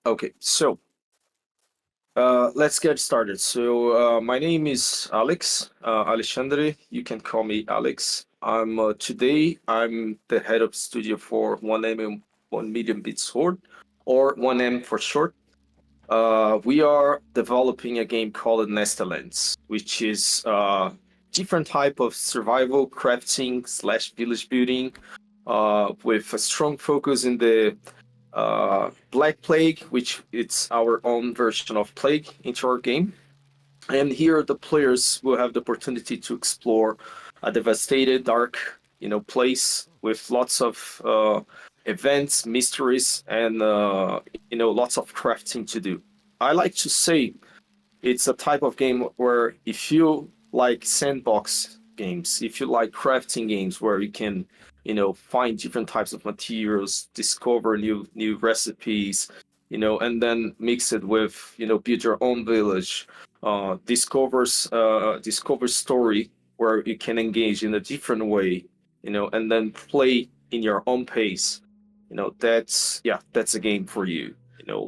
Okay, so let's get started. My name is Alexandre. You can call me Alex. I'm the head of studio for 1M 1 Medium Bits Horde, or 1M for short. We are developing a game called Nestalands, which is different type of survival crafting slash village building, with a strong focus in the Black Plague, which it's our own version of Plague into our game. And here the players will have the opportunity to explore a devastated, dark, place with lots of events, mysteries, and lots of crafting to do. I like to say it's a type of game where if you like sandbox games, if you like crafting games where you can, find different types of materials, discover new recipes, and then mix it with, build your own village, discover story where you can engage in a different way, and then play in your own pace. That's a game for you.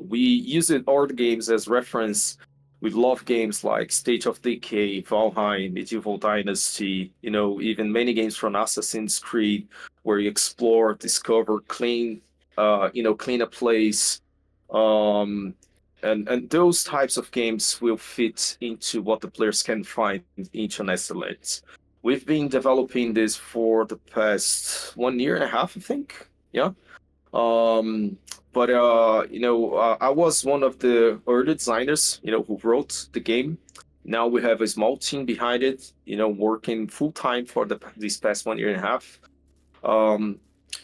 We use it all the games as reference. We love games like State of Decay, Valheim, Medieval Dynasty, even many games from Assassin's Creed, where you explore, discover, clean a place. Um, and those types of games will fit into what the players can find into Nestlets. We've been developing this for the past 1 year and a half, I think. Yeah. Um, but I was one of the early designers, who wrote the game. Now we have a small team behind it, working full time for this past 1 year and a half. Um,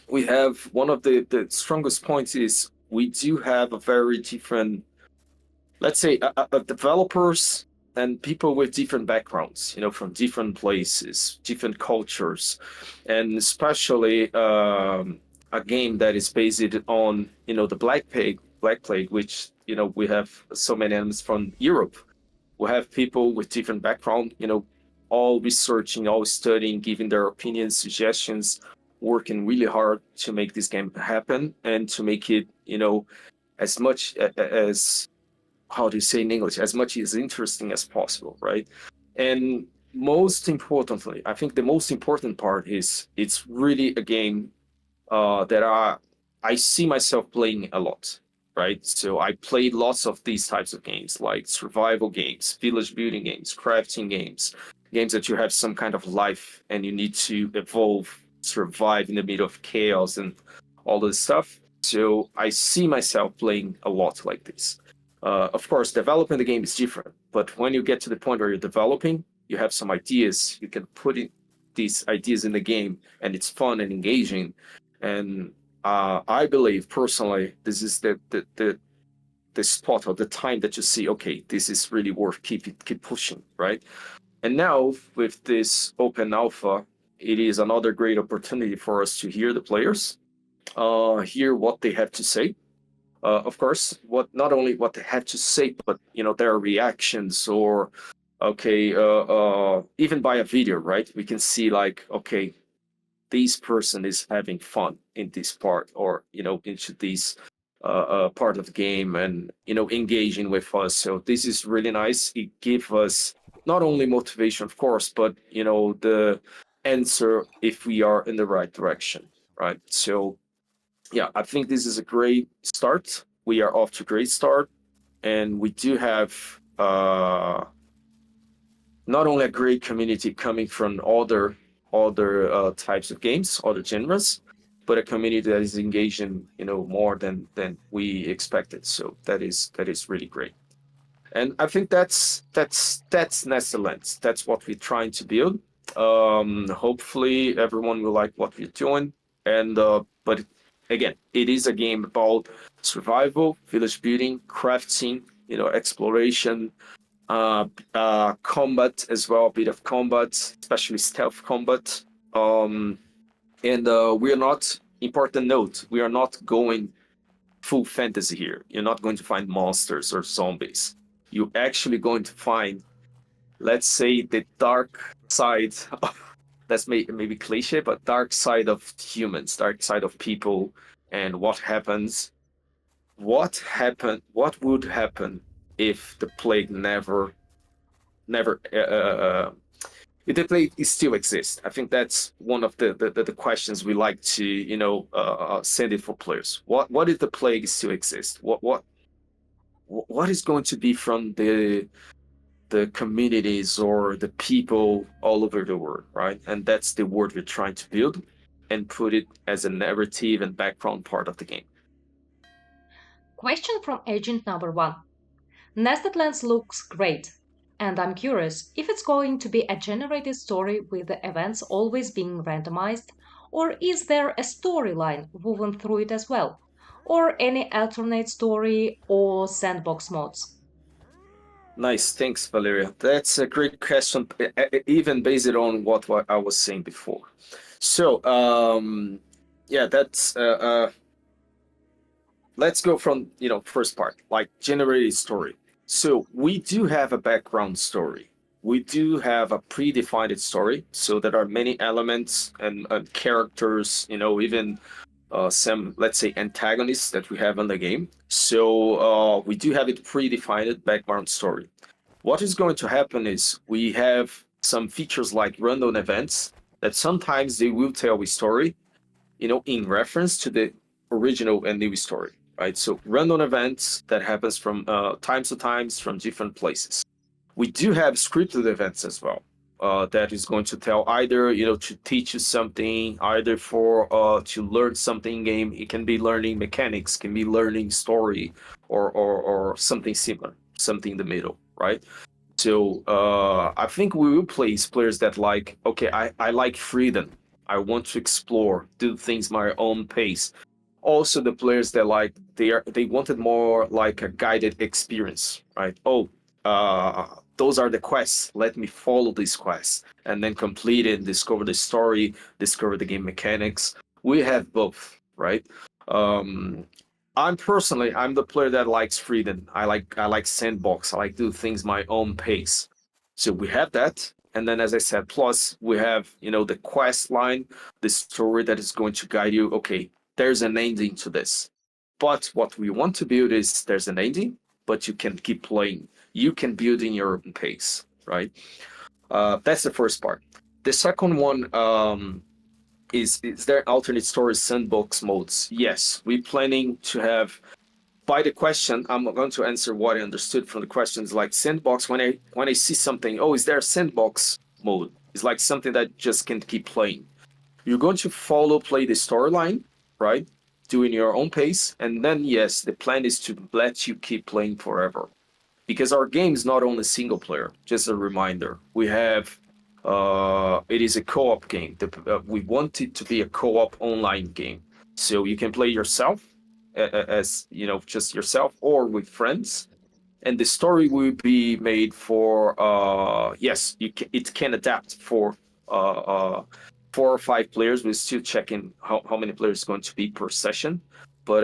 we have one of the strongest points is we do have a very different, let's say, developers and people with different backgrounds, from different places, different cultures, and especially a game that is based on, the Black Plague, which we have so many elements from Europe. We have people with different background, all researching, all studying, giving their opinions, suggestions, working really hard to make this game happen and to make it, as much as, how do you say in English, as much as interesting as possible, right? And most importantly, I think the most important part is it's really a game that I see myself playing a lot, right? So I played lots of these types of games, like survival games, village building games, crafting games, games that you have some kind of life and you need to evolve, survive in the middle of chaos and all this stuff. So I see myself playing a lot like this. Of course, developing the game is different, but when you get to the point where you're developing, you have some ideas, you can put in these ideas in the game, and it's fun and engaging. And I believe personally, this is the spot or the time that you see, okay, this is really worth keep pushing, right? And now with this open alpha, it is another great opportunity for us to hear the players, hear what they have to say. Of course, what not only what they have to say, but their reactions or okay, even by a video, right? We can see like, okay, this person is having fun in this part or into this part of the game and engaging with us. So this is really nice. It gives us not only motivation, of course, but the answer if we are in the right direction, right? So yeah, I think this is a great start. We are off to a great start, and we do have not only a great community coming from other types of games, other genres, but a community that is engaging, more than we expected. So that is really great. And I think that's Nestlens. That's what we're trying to build. Hopefully, everyone will like what we're doing. And but again, it is a game about survival, village building, crafting, exploration, combat as well, a bit of combat, especially stealth combat. Um, and we are not, important note, we are not going full fantasy here. You're not going to find monsters or zombies. You're actually going to find, let's say, the dark side. That's maybe cliche, but dark side of humans, dark side of people, and what happens. what would happen if the plague never if the plague still exists? I think that's one of the questions we like to send it for players. What if the plague still exists? What is going to be from the communities or the people all over the world, right? And that's the world we're trying to build and put it as a narrative and background part of the game. Question from agent number 1. Nested Lands looks great, and I'm curious if it's going to be a generated story with the events always being randomized, or is there a storyline woven through it as well, or any alternate story or sandbox modes? Nice, thanks, Valeria. That's a great question, even based on what I was saying before. So, yeah, that's let's go from first part, like generated story. So we do have a background story. We do have a predefined story. So there are many elements and characters, even some, let's say, antagonists that we have in the game. So we do have it predefined background story. What is going to happen is we have some features like random events that sometimes they will tell a story, in reference to the original and new story, right? So random events that happens from times to times from different places. We do have scripted events as well. That is going to tell either to teach you something, either for to learn something in game. It can be learning mechanics, can be learning story, or something similar, something in the middle, right? So I think we will place players that like, okay, I like freedom. I want to explore, do things my own pace. Also, the players that like they wanted more like a guided experience, right? Oh, those are the quests. Let me follow these quests and then complete it, discover the story, discover the game mechanics. We have both, right? Um, I'm the player that likes freedom. I like sandbox. I like do things my own pace. So we have that. And then as I said, plus we have, the quest line, the story that is going to guide you. Okay, there's an ending to this. But what we want to build is there's an ending, but you can keep playing. You can build in your own pace, right? That's the first part. The second one, is there alternate story sandbox modes? Yes, we're planning to have. By the question, I'm going to answer what I understood from the questions. Like sandbox, when I see something, oh, is there a sandbox mode? It's like something that just can keep playing. You're going to play the storyline, right? Doing your own pace, and then yes, the plan is to let you keep playing forever because our game is not only single player. Just a reminder, we have it is a co-op game. We want it to be a co-op online game, so you can play yourself as just yourself or with friends. And the story will be made for yes, it can adapt for 4 or 5 players. We're still checking how many players is going to be per session, but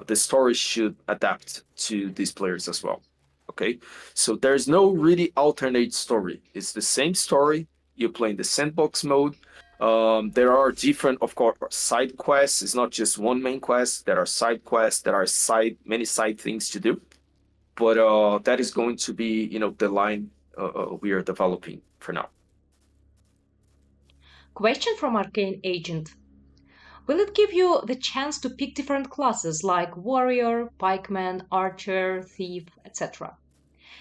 the story should adapt to these players as well. Okay, so there's no really alternate story. It's the same story. You play in the sandbox mode. There are different, of course, side quests. It's not just one main quest. There are side quests. There are many side things to do. But that is going to be, the line we are developing for now. Question from Arcane Agent. Will it give you the chance to pick different classes like warrior, pikeman, archer, thief, etc.?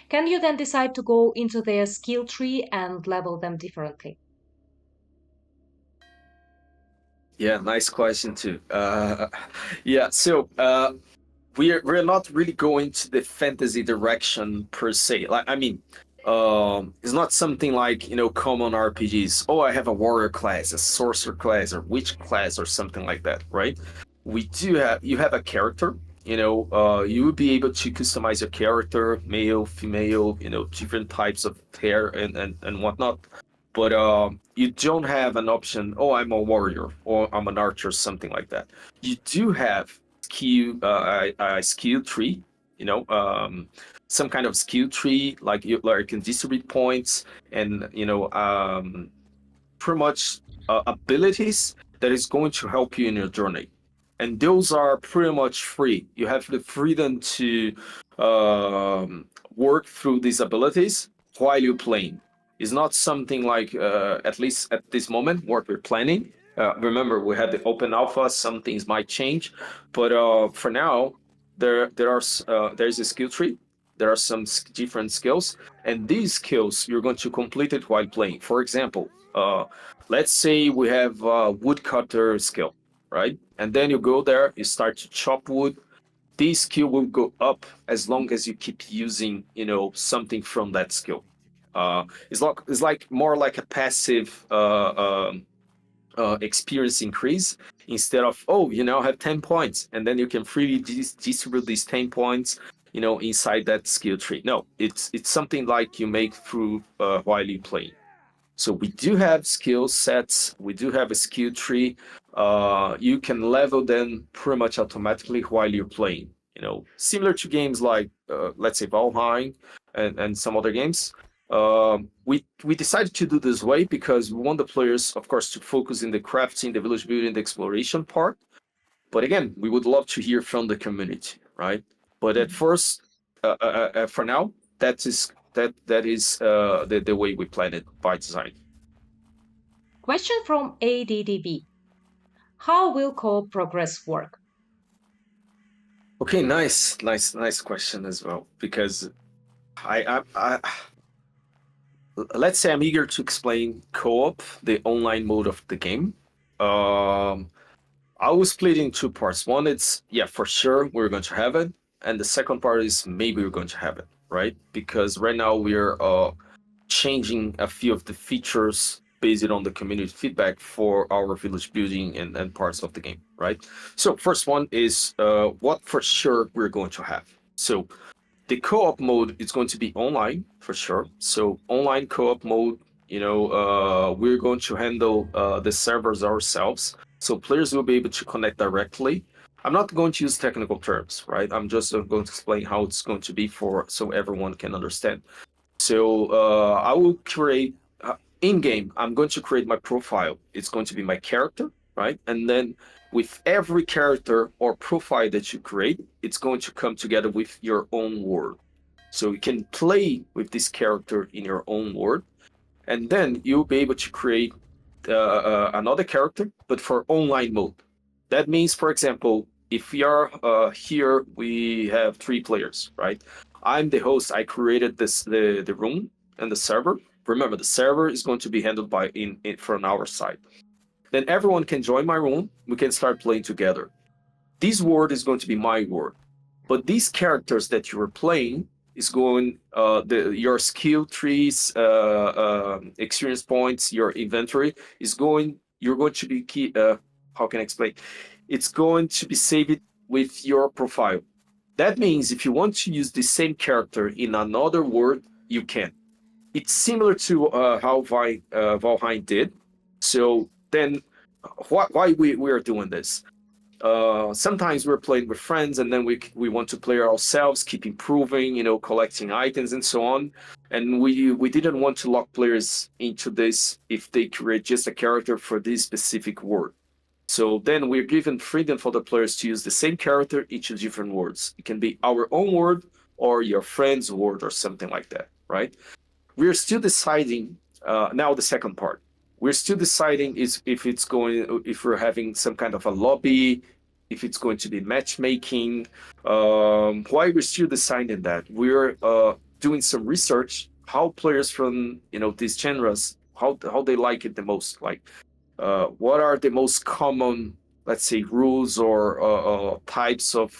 Can you then decide to go into their skill tree and level them differently? Yeah, nice question too. Yeah, so we're not really going to the fantasy direction per se. Like, I mean, it's not something like common RPGs. Oh, I have a warrior class, a sorcerer class, or witch class, or something like that, right? You have a character. You will be able to customize your character, male, female, different types of hair and whatnot. But you don't have an option. Oh, I'm a warrior or I'm an archer, something like that. You do have a skill tree, you know, um, some kind of skill tree, like you can distribute points and pretty much abilities that is going to help you in your journey. and those are pretty much free. You have the freedom to work through these abilities while you're playing. It's not something like, at least at this moment, what we're planning. Remember, we had the open alpha. Some things might change, but for now, there's a skill tree. There are some different skills, and these skills you're going to complete it while playing. For example, let's say we have a woodcutter skill, right? And then you go there, you start to chop wood. This skill will go up as long as you keep using, something from that skill. It's like more like a passive experience increase instead of, oh, you now have 10 points and then you can freely distribute these 10 points, inside that skill tree. No, it's something like you make through while you play. So we do have skill sets. We do have a skill tree. You can level them pretty much automatically while you're playing. Similar to games like, let's say, Valheim and some other games. We decided to do this way because we want the players, of course, to focus in the crafting, the village building, the exploration part. But again, we would love to hear from the community, right? But at first, for now, that is the way we plan it by design. Question from ADDB. How will co-op progress work? Okay, nice question as well. Because I let's say I'm eager to explain co-op, the online mode of the game. I will split it in two parts. One, it's for sure we're going to have it, and the second part is maybe we're going to have it, right? Because right now we're changing a few of the features based on the community feedback for our village building and parts of the game, right? So first one is what for sure we're going to have. So the co-op mode is going to be online for sure. So online co-op mode, we're going to handle the servers ourselves. So players will be able to connect directly. I'm not going to use technical terms, right? I'm just going to explain how it's going to be so everyone can understand. So I will create in game. I'm going to create my profile. It's going to be my character, right? And then with every character or profile that you create, it's going to come together with your own world. So you can play with this character in your own world, and then you'll be able to create another character, but for online mode. That means, for example, if we are here, we have 3 players, right? I'm the host. I created the room and the server. Remember, the server is going to be handled from our side. Then everyone can join my room. We can start playing together. This world is going to be my world, but these characters that you are playing is going your skill trees, experience points, your inventory is going. You're going to be how can I explain? It's going to be saved with your profile. That means if you want to use the same character in another world, you can. It's similar to how Valheim did. So then, why we are doing this? Sometimes we're playing with friends, and then we want to play ourselves, keep improving, collecting items and so on. And we didn't want to lock players into this if they create just a character for this specific world. So then we're given freedom for the players to use the same character in 2 different worlds. It can be our own world or your friend's world or something like that, right? We're still deciding now the second part. We're still deciding if we're having some kind of a lobby, if it's going to be matchmaking. Why we're still deciding that? We're doing some research how players from these genres how they like it the most. Like what are the most common, let's say, rules or types of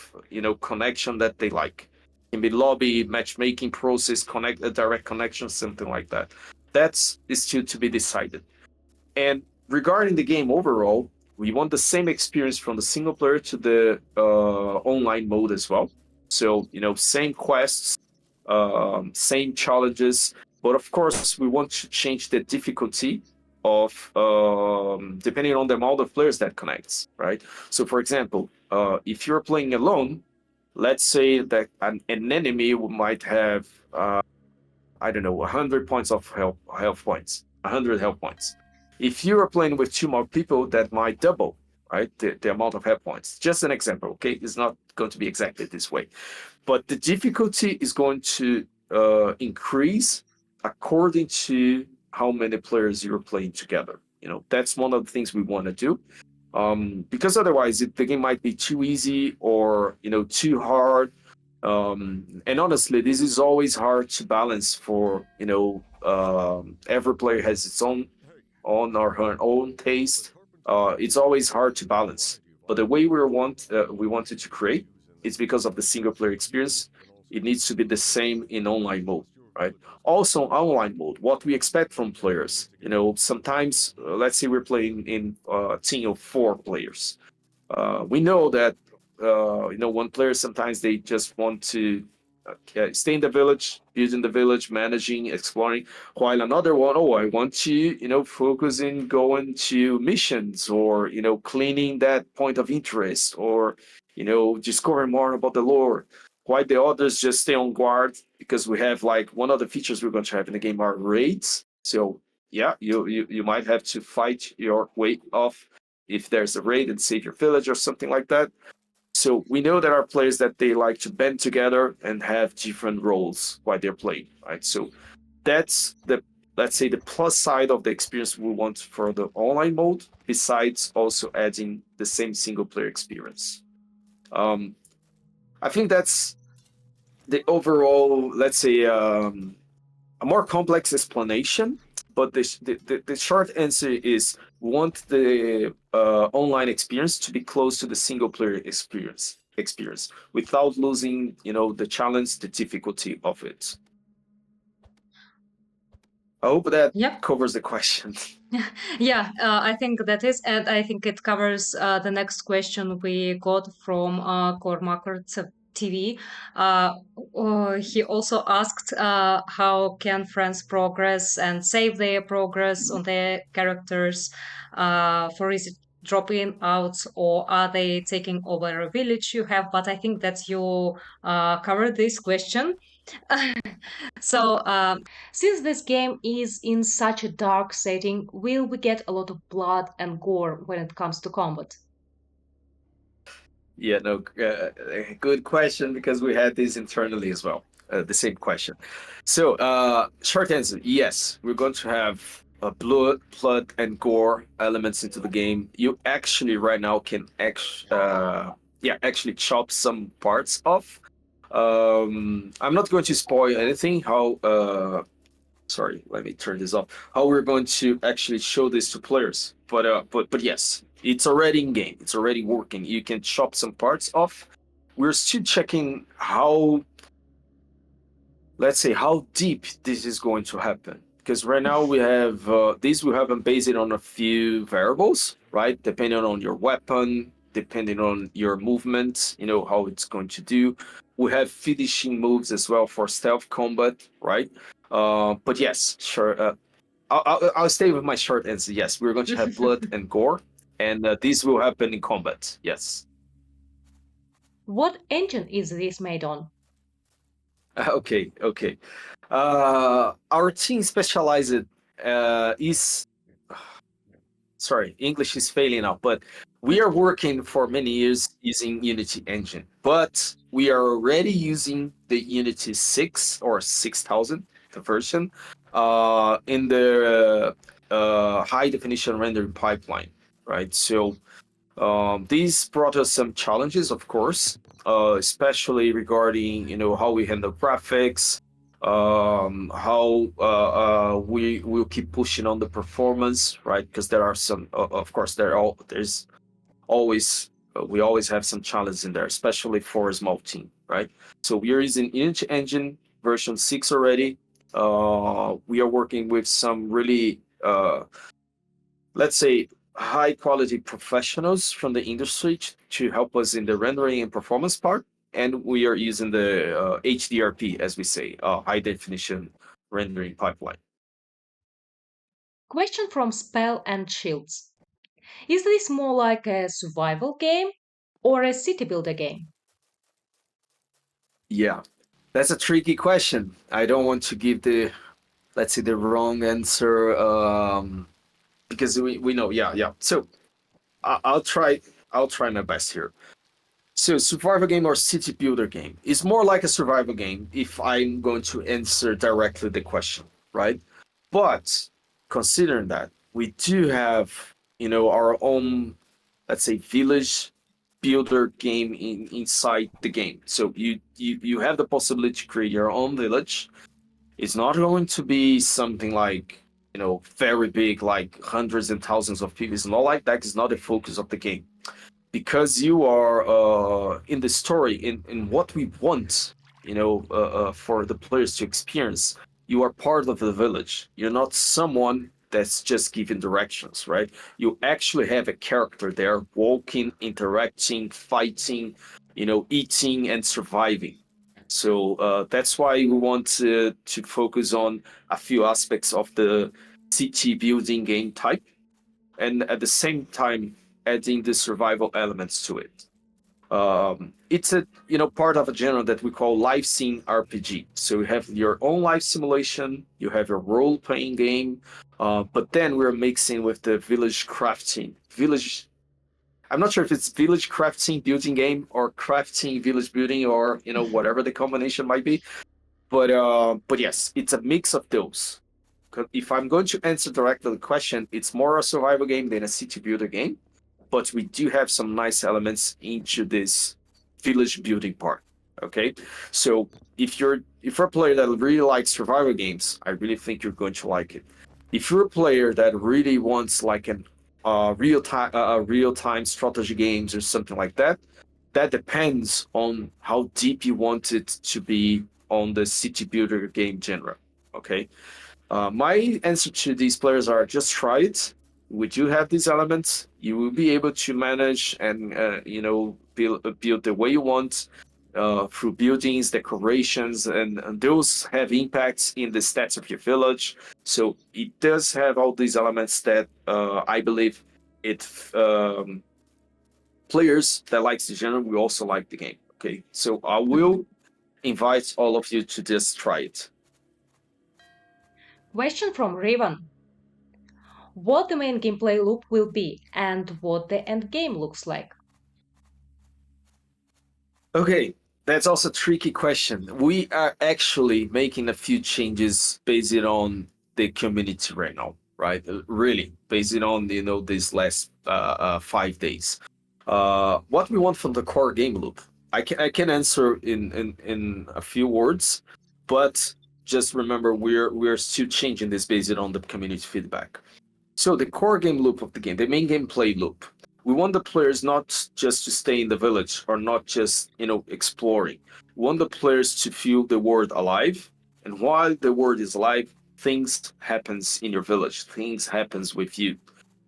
connection that they like. Can be lobby, matchmaking process, a direct connection, something like that. That's still to be decided. And regarding the game overall, we want the same experience from the single player to the online mode as well. So same quests, same challenges, but of course we want to change the difficulty of depending on the amount of players that connects, right? So for example, if you're playing alone, let's say that an enemy might have I don't know 100 points of health points, 100 health points. If you are playing with 2 more people, that might double, right? The amount of hit points. Just an example, okay? It's not going to be exactly this way, but the difficulty is going to increase according to how many players you're playing together. That's one of the things we want to do. Because otherwise the game might be too easy or too hard. And honestly, this is always hard to balance for every player has its own or her own taste. It's always hard to balance. But the way we wanted to create is because of the single player experience. It needs to be the same in online mode, right? Also, online mode, what we expect from players. Sometimes, let's say we're playing in a team of 4 players. We know that one player sometimes they just want to stay in the village, building the village, managing, exploring, while another one, oh, I want to focus in going to missions or cleaning that point of interest or discovering more about the lore. While the others just stay on guard because we have like one of the features we're going to have in the game are raids. So yeah, you might have to fight your way off if there's a raid and save your village or something like that. So we know there are players that they like to band together and have different roles while they're playing, right? So that's let's say the plus side of the experience we want for the online mode, besides also adding the same single player experience. I think that's the overall, let's say, a more complex explanation, but the short answer is we want the online experience to be close to the single player experience without losing the challenge, the difficulty of it. I hope that Yep. covers the question. Yeah, I think that is, and I think it covers the next question we got from Cormacker TV. He also asked how can friends progress and save their progress on their characters, for is it dropping out or are they taking over a village you have? But I think that you covered this question. So, since this game is in such a dark setting, will we get a lot of blood and gore when it comes to combat? Yeah, no, good question because we had this internally as well. The same question. So, short answer, yes, we're going to have blood and gore elements into the game. You actually right now can actually chop some parts off. I'm not going to spoil anything. Sorry, let me turn this off. How we're going to actually show this to players, but yes, it's already in game. It's already working. You can chop some parts off. We're still checking how, let's say, how deep this is going to happen. Because right now we have this. We haven't based it on a few variables, right? Depending on your weapon, depending on your movement, how it's going to do. We have finishing moves as well for stealth combat, right? But yes, sure. I'll stay with my short answer. Yes, we're going to have blood and gore, and this will happen in combat. Yes. What engine is this made on? Okay. Okay. Our team specialized is sorry, English is failing now, but we are working for many years using Unity engine, but we are already using the Unity 6 or 6000, the version, in the high definition rendering pipeline, right? So these brought us some challenges, of course, especially regarding how we handle graphics, how we will keep pushing on the performance, right? Because there are some, of course, there's always we always have some challenges in there, especially for a small team, right? So we are using Unity Engine version 6 already. We are working with some really, let's say, high quality professionals from the industry to help us in the rendering and performance part. And we are using the HDRP, as we say, high definition rendering pipeline. Question from Spell and Shields. Is this more like a survival game or a city builder game? Yeah, that's a tricky question. I don't want to give let's say, the wrong answer because we know, yeah, yeah. So I'll try. I'll try my best here. So, survival game or city builder game is more like a survival game if I'm going to answer directly the question, right? But considering that we do have, our own, let's say, village builder game inside the game. So you have the possibility to create your own village. It's not going to be something like, very big, like hundreds and thousands of people. It's not like that. It's not the focus of the game because you are in the story in what we want for the players to experience. You are part of the village. You're not someone that's just giving directions, right? You actually have a character there walking, interacting, fighting, eating and surviving. So that's why we want to focus on a few aspects of the city building game type, and at the same time adding the survival elements to it. It's a part of a genre that we call life scene RPG. So you have your own life simulation, you have your role playing game, but then we're mixing with the village crafting. Village. I'm not sure if it's village crafting building game or crafting village building or whatever the combination might be. But yes, it's a mix of those. If I'm going to answer directly the question, it's more a survival game than a city builder game, but we do have some nice elements into this village building part. Okay, so if you're a player that really likes survival games, I really think you're going to like it. If you're a player that really wants like an real time strategy games or something like that, that depends on how deep you want it to be on the city builder game genre. Okay, my answer to these players are just try it. We do have these elements. You will be able to manage and build the way you want through buildings, decorations, and those have impacts in the stats of your village. So it does have all these elements that I believe it players that likes the genre will also like the game. Okay, so I will invite all of you to just try it. Question from Raven. What the main gameplay loop will be and what the end game looks like? Okay, that's also a tricky question. We are actually making a few changes based on the community right now, right? Really, based on these last 5 days. What we want from the core game loop, I can answer in a few words, but just remember we're still changing this based on the community feedback. So the core game loop of the game, the main gameplay loop, we want the players not just to stay in the village or not just exploring. We want the players to feel the world alive, and while the world is alive, things happens in your village. Things happens with you.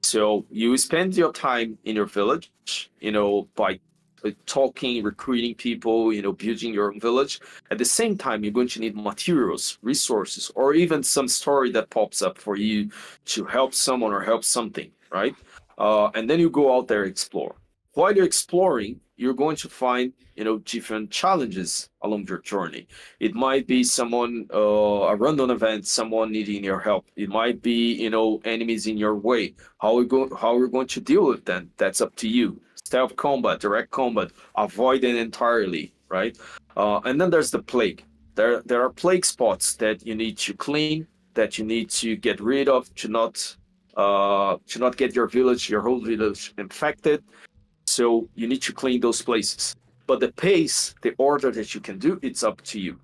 So you spend your time in your village, by talking, recruiting people, building your own village. At the same time, you're going to need materials, resources, or even some story that pops up for you to help someone or help something, right? And then you go out there explore. While you're exploring, you're going to find different challenges along your journey. It might be someone a random event, someone needing your help. It might be enemies in your way. How we're going to deal with them? That's up to you. Stealth combat, direct combat, avoid it entirely, right? And then there's the plague. There are plague spots that you need to clean, that you need to get rid of to not get your whole village infected. So you need to clean those places. But the pace, the order that you can do, it's up to you.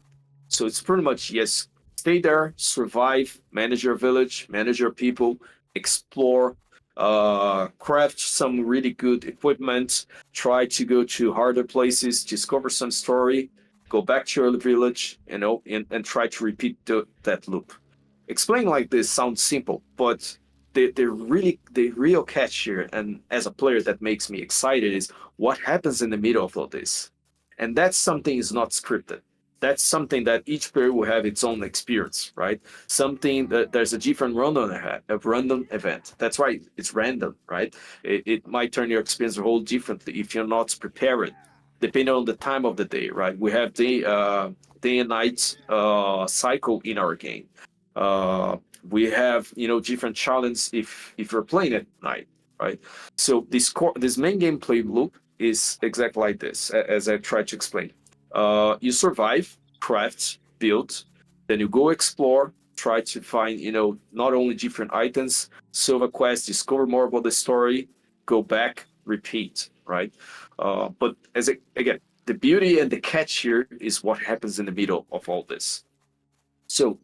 So it's pretty much yes, stay there, survive, manage your village, manage your people, explore, craft some really good equipment, try to go to harder places, discover some story, go back to your village, and try to repeat that loop. Explain like this sounds simple, but the real catch here, and as a player that makes me excited, is what happens in the middle of all this. And that's something is not scripted. That's something that each player will have its own experience, right? Something that there's a different random event. That's right, it's random, right? It might turn your experience a whole differently if you're not prepared, depending on the time of the day, right? We have day and night cycle in our game. We have different challenges if you're playing at night. right? So this main gameplay loop is exactly like this, as I tried to explain. You survive, craft, build, then you go explore, try to find, not only different items, solve a quest, discover more about the story, go back, repeat, right? But again, the beauty and the catch here is what happens in the middle of all this. So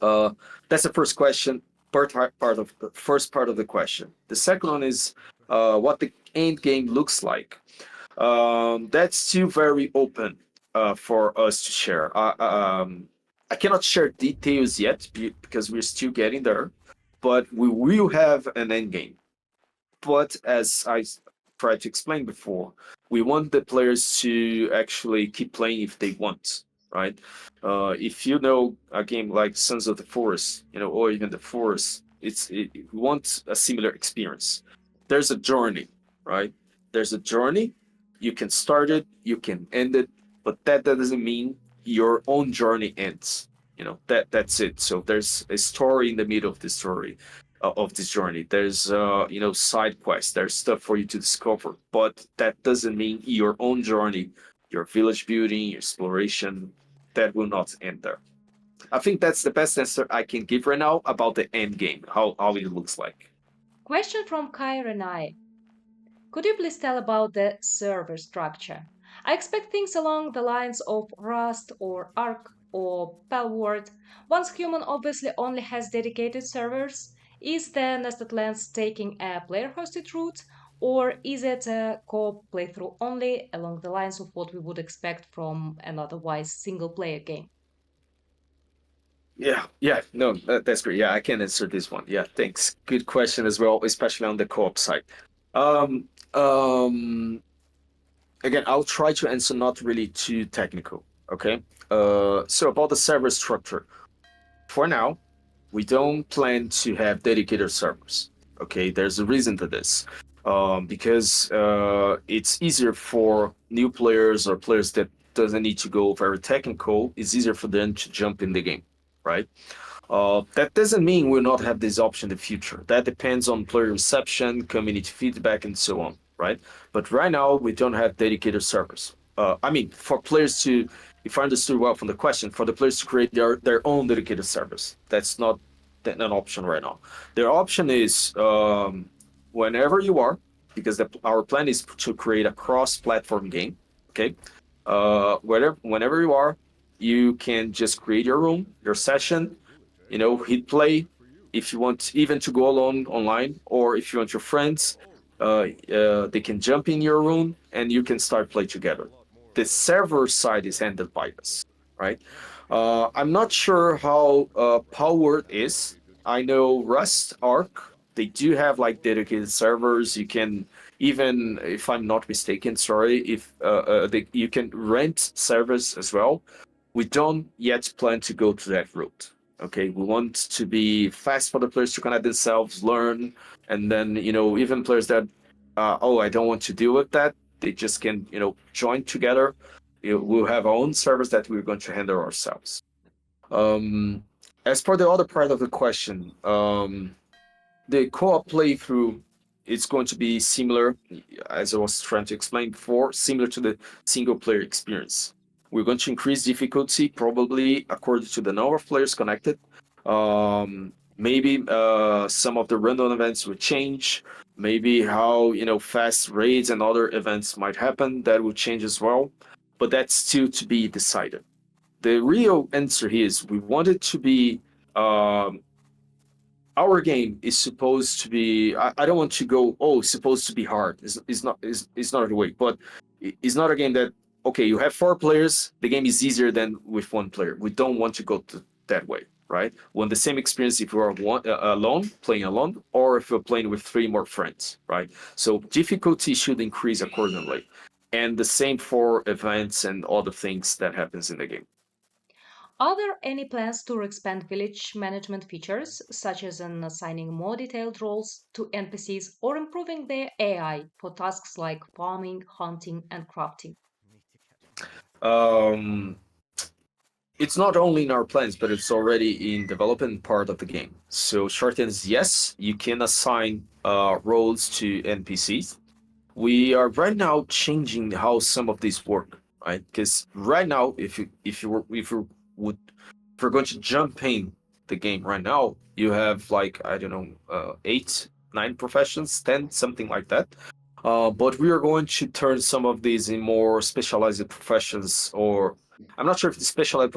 that's the first question, part of the first part of the question. The second one is what the end game looks like. That's still very open for us to share. I cannot share details yet because we're still getting there, but we will have an end game. But as tried to explain before, we want the players to actually keep playing if they want, right? If you know a game like Sons of the Forest, or even the Forest, we want a similar experience. There's a journey, right? There's a journey. You can start it, you can end it, but that doesn't mean your own journey ends. That's it. So there's a story in the middle of the story of this journey. There's side quests. There's stuff for you to discover, but that doesn't mean your own journey, your village building, your exploration, that will not end there. I think that's the best answer I can give right now about the end game, how it looks like. Question from Kyra and I. Could you please tell about the server structure? I expect things along the lines of Rust or Ark or Palworld. Once Human obviously only has dedicated servers, is the Nested Lands taking a player-hosted route, or is it a co-op playthrough only along the lines of what we would expect from an otherwise single-player game? Yeah, no, that's great. Yeah, I can answer this one. Yeah, thanks. Good question as well, especially on the co-op side. Um, um, Again, I'll try to answer not really too technical. Okay. So about the server structure, for now, we don't plan to have dedicated servers. Okay, there's a reason to this. Because it's easier for new players or players that doesn't need to go very technical. It's easier for them to jump in the game, right? That doesn't mean we'll not have this option in the future. That depends on player reception, community feedback, and so on, right? But right now, we don't have dedicated servers. I mean, for players to, if I understood well from the question, for the players to create their own dedicated servers. That's not an option right now. Their option is whenever you are, because our plan is to create a cross-platform game. Okay, whenever you are, you can just create your room, your session, hit play if you want even to go alone online, or if you want your friends, they can jump in your room and you can start play together. The server side is handled by us, right? I'm not sure how Power is. I know Rust, Arc, they do have like dedicated servers. You can even, if I'm not mistaken, sorry, if you can rent servers as well. We don't yet plan to go to that route. Okay, we want to be fast for the players to connect themselves, learn, and then even players that I don't want to deal with that, they just can join together. We'll have our own servers that we're going to handle ourselves. Um, as for the other part of the question, the co-op playthrough it's going to be similar, as I was trying to explain before, similar to the single player experience. We're going to increase difficulty probably according to the number of players connected. Maybe some of the random events will change. Maybe how fast raids and other events might happen that will change as well. But that's still to be decided. The real answer here is we want it to be um, our game is supposed to be I don't want to go it's supposed to be hard. It's not the way, but it's not a game that okay, you have four players, the game is easier than with one player. We don't want to go that way, right? We want the same experience if you are alone, playing alone, or if you're playing with three more friends, right? So difficulty should increase accordingly, and the same for events and other things that happens in the game. Are there any plans to expand village management features, such as in assigning more detailed roles to NPCs or improving their AI for tasks like farming, hunting, and crafting? um it's not only in our plans, but it's already in development part of the game. So short answer is yes, you can assign roles to NPCs. We are right now changing how some of these work, right? Because right now, would if we're going to jump in the game right now, you have like I don't know, eight, nine professions, 10, something like that. But we are going to turn some of these in more specialized professions, or I'm not sure if the specialized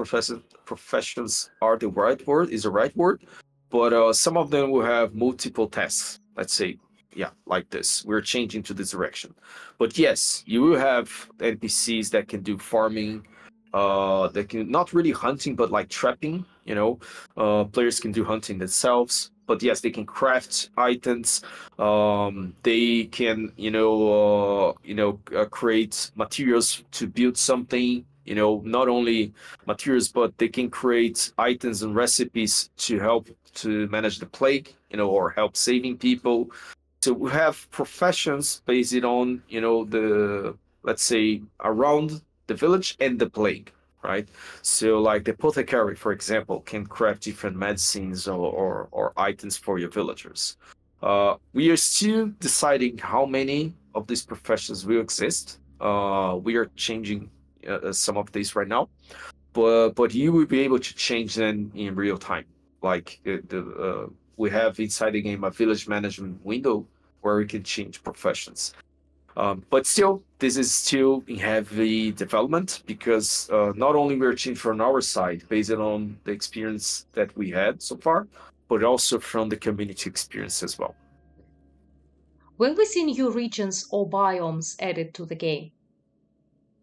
professions are the right word, is the right word, but some of them will have multiple tasks. Let's say, yeah, like this. We're changing to this direction. But yes, you will have NPCs that can do farming, that can not really hunting, but like trapping. Players can do hunting themselves. But yes, they can craft items. They can create materials to build something. Not only materials, but they can create items and recipes to help to manage the plague, or help saving people. So we have professions based on the, let's say, around the village and the plague, right? So like the apothecary, for example, can craft different medicines or items for your villagers. We are still deciding how many of these professions will exist. We are changing some of these right now, but you will be able to change them in real time. Like we have inside the game a village management window where we can change professions. But still, this is still in heavy development because not only we're changing from our side based on the experience that we had so far, but also from the community experience as well. Will we see new regions or biomes added to the game?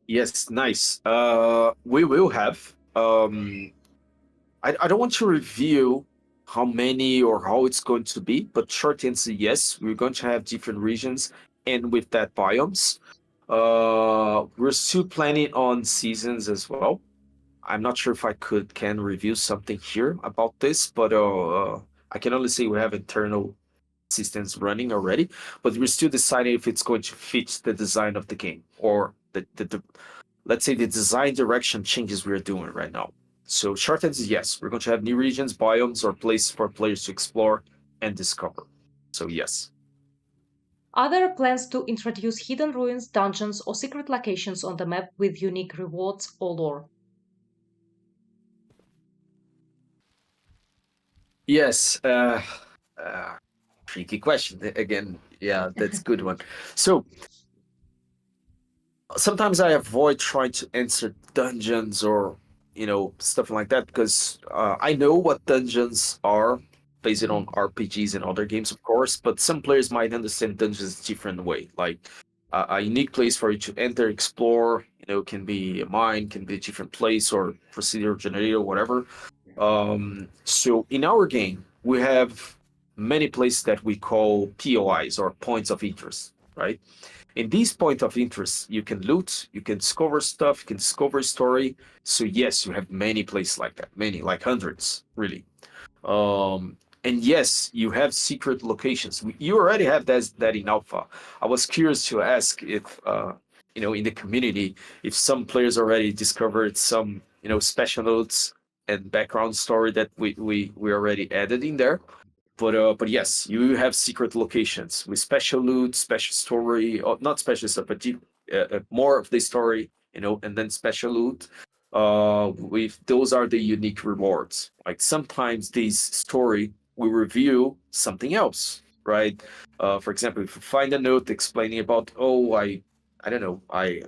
Yes, nice. We will have. I don't want to reveal how many or how it's going to be, but short answer, yes, we're going to have different regions and with that biomes. We're still planning on seasons as well. I'm not sure if I can review something here about this, but I can only say we have internal systems running already, but we're still deciding if it's going to fit the design of the game or the let's say the design direction changes we're doing right now. So short answer is yes, we're going to have new regions, biomes, or places for players to explore and discover. So yes. Are there plans to introduce hidden ruins, dungeons, or secret locations on the map with unique rewards or lore? Yes. Uh, Tricky question again. Yeah, that's a good one. So sometimes I avoid trying to answer dungeons or stuff like that because I know what dungeons are based on RPGs and other games, of course. But some players might understand dungeons a different way. Like a unique place for you to enter, explore. Can be a mine, can be a different place or procedural generator, whatever. So in our game, we have many places that we call POIs or points of interest, right? In these point of interest, you can loot, you can discover stuff, you can discover story. So yes, you have many places like that, many, like hundreds, really. And yes, you have secret locations. You already have that in alpha. I was curious to ask if, in the community, if some players already discovered some, special notes and background story that we already added in there. But yes, you have secret locations with special loot, special story, or not special stuff, but more of the story, and then special loot. With those are the unique rewards. Like sometimes this story will reveal something else, right? For example, if you find a note explaining about, oh, I don't know, I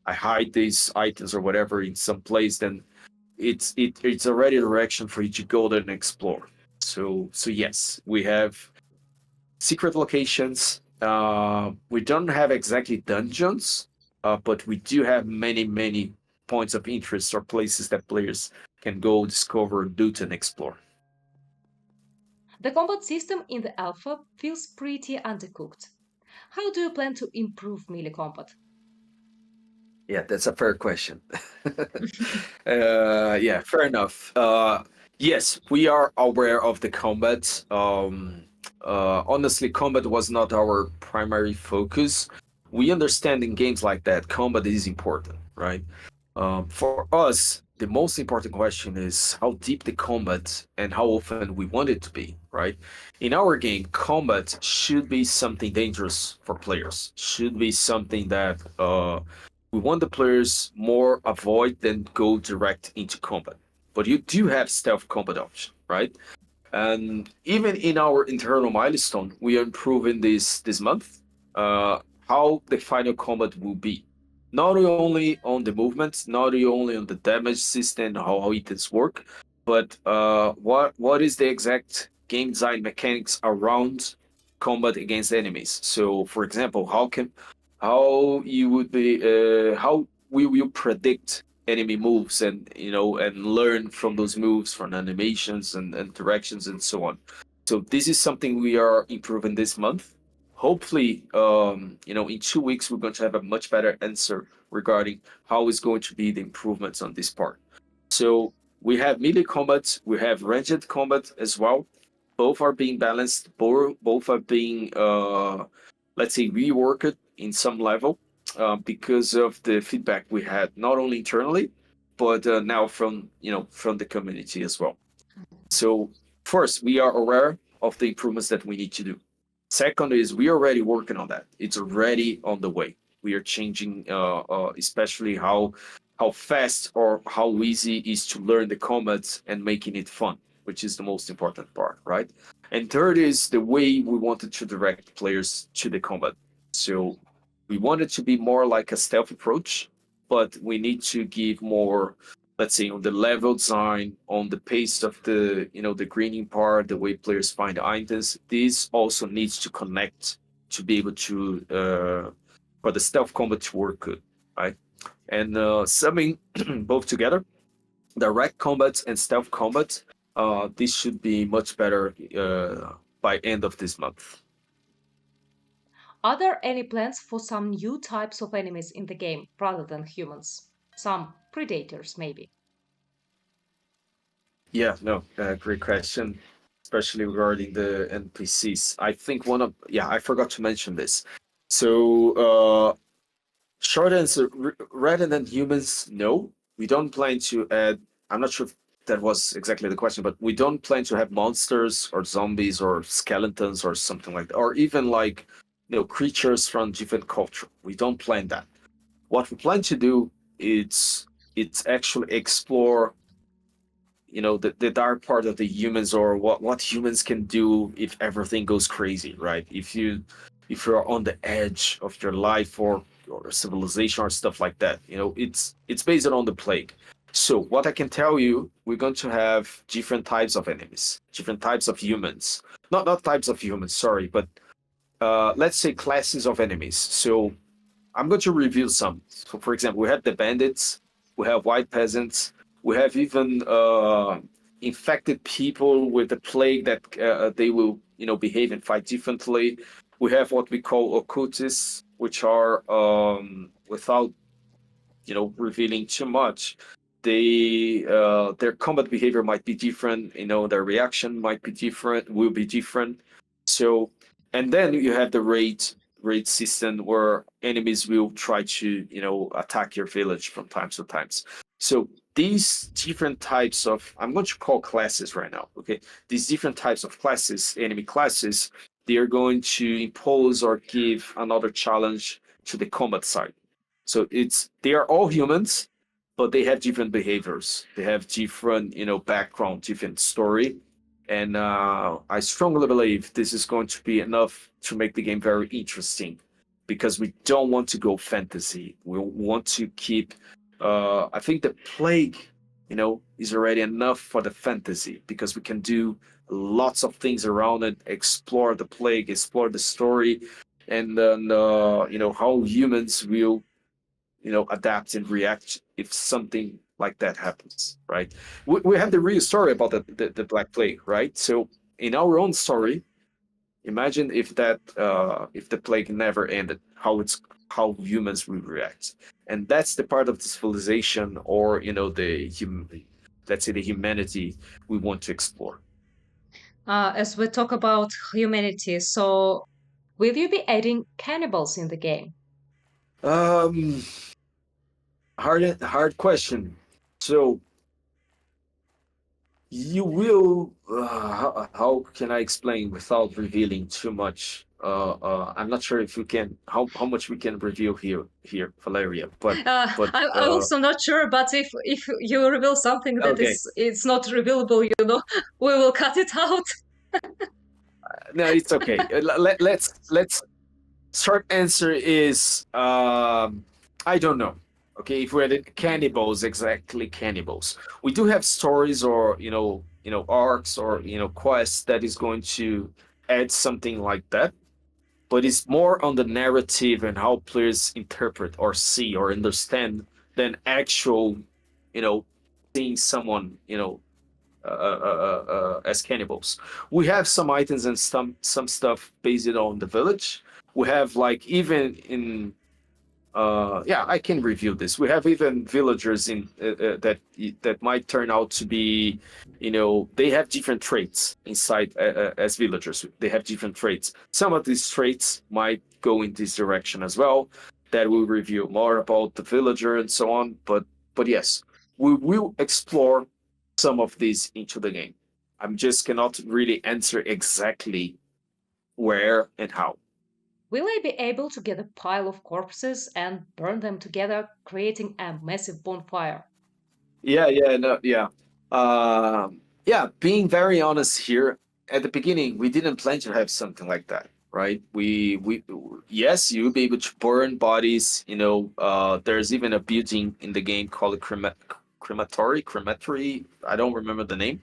hide these items or whatever in some place, then it's already a direction for you to go there and explore. So yes, we have secret locations. We don't have exactly dungeons, but we do have many points of interest or places that players can go discover, loot, and explore. The combat system in the alpha feels pretty undercooked. How do you plan to improve melee combat? Yeah, that's a fair question. Yeah, fair enough. Yes, we are aware of the combat. Honestly, combat was not our primary focus. We understand in games like that, combat is important, right? For us, the most important question is how deep the combat and how often we want it to be, right? In our game, combat should be something dangerous for players. Should be something that we want the players more avoid than go direct into combat. But you do have stealth combat option, right? And even in our internal milestone, we are improving this month how the final combat will be. Not only on the movements, not only on the damage system, how it does work, but what is the exact game design mechanics around combat against enemies. So, for example, how you would be how will you predict enemy moves and and learn from those moves from animations and directions and so on. So this is something we are improving this month. Hopefully in 2 weeks we're going to have a much better answer regarding how is going to be the improvements on this part. So we have melee combat, we have ranged combat as well. Both are being balanced, both are being let's say reworked in some level because of the feedback we had not only internally but now from the community as well. So first, we are aware of the improvements that we need to do. Second is we are already working on that. It's already on the way. We are changing, especially how fast or how easy it is to learn the combats and making it fun, which is the most important part, right? And third is the way we wanted to direct players to the combat. So we wanted to be more like a stealth approach, but we need to give more, let's say, on the level design, on the pace of the greening part, the way players find items. This also needs to connect to be able to for the stealth combat to work good, right? And summing both together, direct combat and stealth combat, this should be much better by end of this month. Are there any plans for some new types of enemies in the game rather than humans? Some predators, maybe. Yeah, no, great question, especially regarding the NPCs. I think I forgot to mention this. So, short answer, rather than humans, no, we don't plan to add. I'm not sure if that was exactly the question, but we don't plan to have monsters or zombies or skeletons or something like that, or even like, creatures from different culture. We don't plan that. What we plan to do is it's actually explore the dark part of the humans, or what humans can do if everything goes crazy, right? If you're on the edge of your life or civilization or stuff like that, it's based on the plague. So what I can tell you, we're going to have different types of enemies, different types of humans, not types of humans, sorry, but let's say classes of enemies. So I'm going to review some. So, for example, we have the bandits, we have white peasants, we have even infected people with the plague that they will, behave and fight differently. We have what we call occultists, which are without, revealing too much. Their combat behavior might be different. Their reaction might be different, will be different. So, and then you have the raid system where enemies will try to attack your village from time to times. So these different types of, I'm going to call classes right now, okay? These different types of classes, enemy classes, they are going to impose or give another challenge to the combat side. So they are all humans, but they have different behaviors. They have different background, different story. And I strongly believe this is going to be enough to make the game very interesting, because we don't want to go fantasy. We want to keep. I think the plague, is already enough for the fantasy, because we can do lots of things around it, explore the plague, explore the story, and then how humans will adapt and react if something like that happens, right? We have the real story about the Black Plague, right? So in our own story, imagine if the plague never ended, how humans will react. And that's the part of the civilization, or let's say the humanity we want to explore. As we talk about humanity, so will you be adding cannibals in the game? Um, hard question. So You will. How can I explain without revealing too much? I'm not sure if we can how much we can reveal here, Valeria. But I'm also not sure, but if you reveal something that okay. it's not revealable, we will cut it out. No, it's okay. Let's short answer is I don't know. Okay, if we're the cannibals, exactly cannibals. We do have stories or arcs or quests that is going to add something like that, but it's more on the narrative and how players interpret or see or understand than actual, you know, seeing someone, as cannibals. We have some items and some stuff based on the village. We have like even in yeah, I can review this. We have even villagers in that might turn out to be, they have different traits inside as villagers. They have different traits. Some of these traits might go in this direction as well. That will review more about the villager and so on. But yes, we will explore some of these into the game. I'm just cannot really answer exactly where and how. Will I be able to get a pile of corpses and burn them together, creating a massive bonfire? Yeah, no, yeah. Yeah, being very honest here, at the beginning, we didn't plan to have something like that, right? Yes, you'll be able to burn bodies, there's even a building in the game called crematory. I don't remember the name,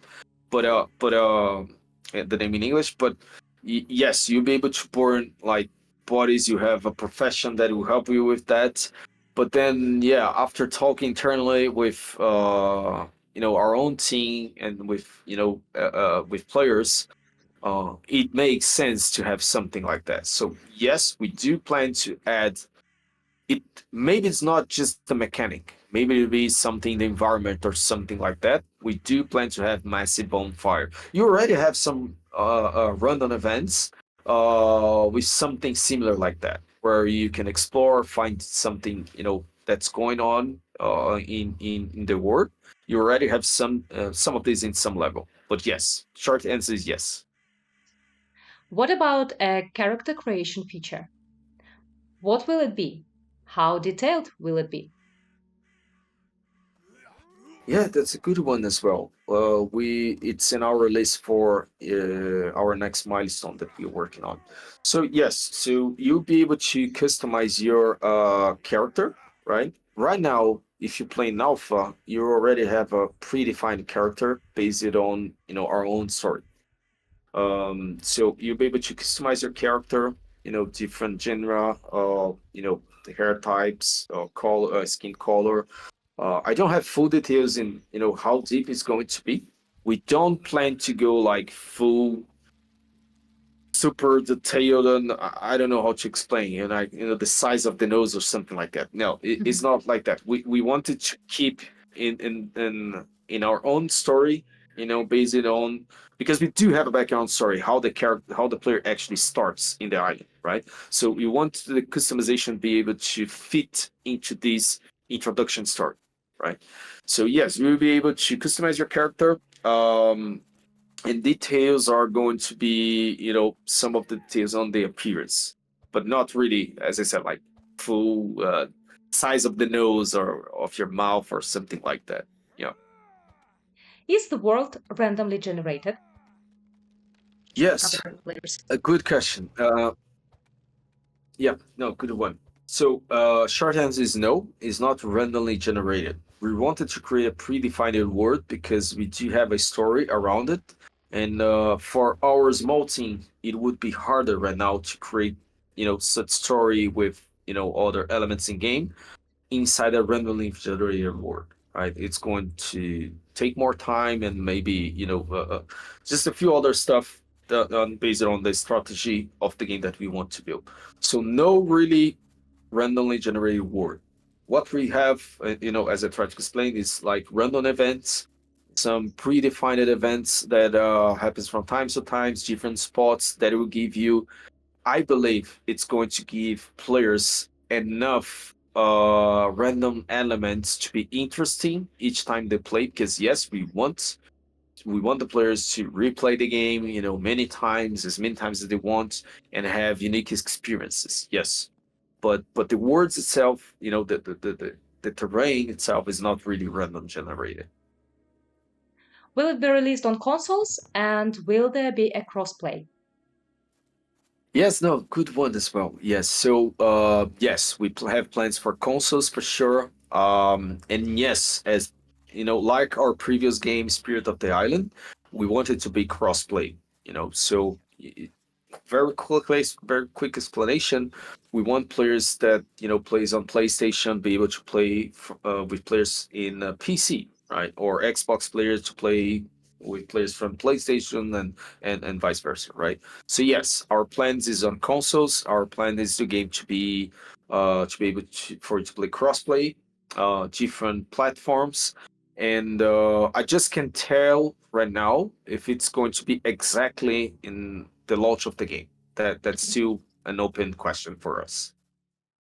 but the name in English, but yes, you'll be able to burn like bodies. You have a profession that will help you with that. But then, yeah, after talking internally with our own team and with with players, it makes sense to have something like that. So yes, we do plan to add it. Maybe it's not just the mechanic. Maybe it'll be something in the environment or something like that. We do plan to have massive bonfire. You already have some random events with something similar like that, where you can explore, find something that's going on in the world. You already have some of these in some level. But yes, short answer is yes. What about a character creation feature? What will it be? How detailed will it be? Yeah, that's a good one as well. It's in our list for our next milestone that we're working on. So yes, so you'll be able to customize your character, right? Right now, if you play in alpha, you already have a predefined character based on our own story. So you'll be able to customize your character, different genre, the hair types, skin color. I don't have full details in how deep it's going to be. We don't plan to go like full super detailed and I don't know how to explain like the size of the nose or something like that. No, it's not like that. We wanted to keep in our own story, based it on because we do have a background story how the player actually starts in the island, right? So we want the customization be able to fit into this introduction story, right? So yes, we will be able to customize your character. And details are going to be some of the details on the appearance, but not really, as I said, like full size of the nose or of your mouth or something like that. Yeah. Is the world randomly generated? Yes, Other players. a good question. Yeah, no, good one. So, short answer is no, it's not randomly generated. We wanted to create a predefined world because we do have a story around it. And for our small team, it would be harder right now to create, such story with, other elements in game inside a randomly generated world, right? It's going to take more time and maybe just a few other stuff based on the strategy of the game that we want to build. So no really randomly generated world. What we have, as I tried to explain, is like random events, some predefined events that happens from time to times, different spots that will give you. I believe it's going to give players enough random elements to be interesting each time they play. Because yes, we want we want the players to replay the game, many times, as many times as they want, and have unique experiences. Yes, but the words itself, the terrain itself is not really random generated. Will it be released on consoles and will there be a crossplay? Yes, no, good one as well. Yes, so yes, we have plans for consoles for sure. And yes, as like our previous game, Spirit of the Island, we want it to be crossplay. So very quick explanation. We want players that plays on PlayStation be able to play with players in PC, right? Or Xbox players to play with players from PlayStation and vice versa, right? So yes, our plans is on consoles. Our plan is the game to be able for it to play crossplay, different platforms, and I just can tell right now if it's going to be exactly in the launch of the game. That's still an open question for us.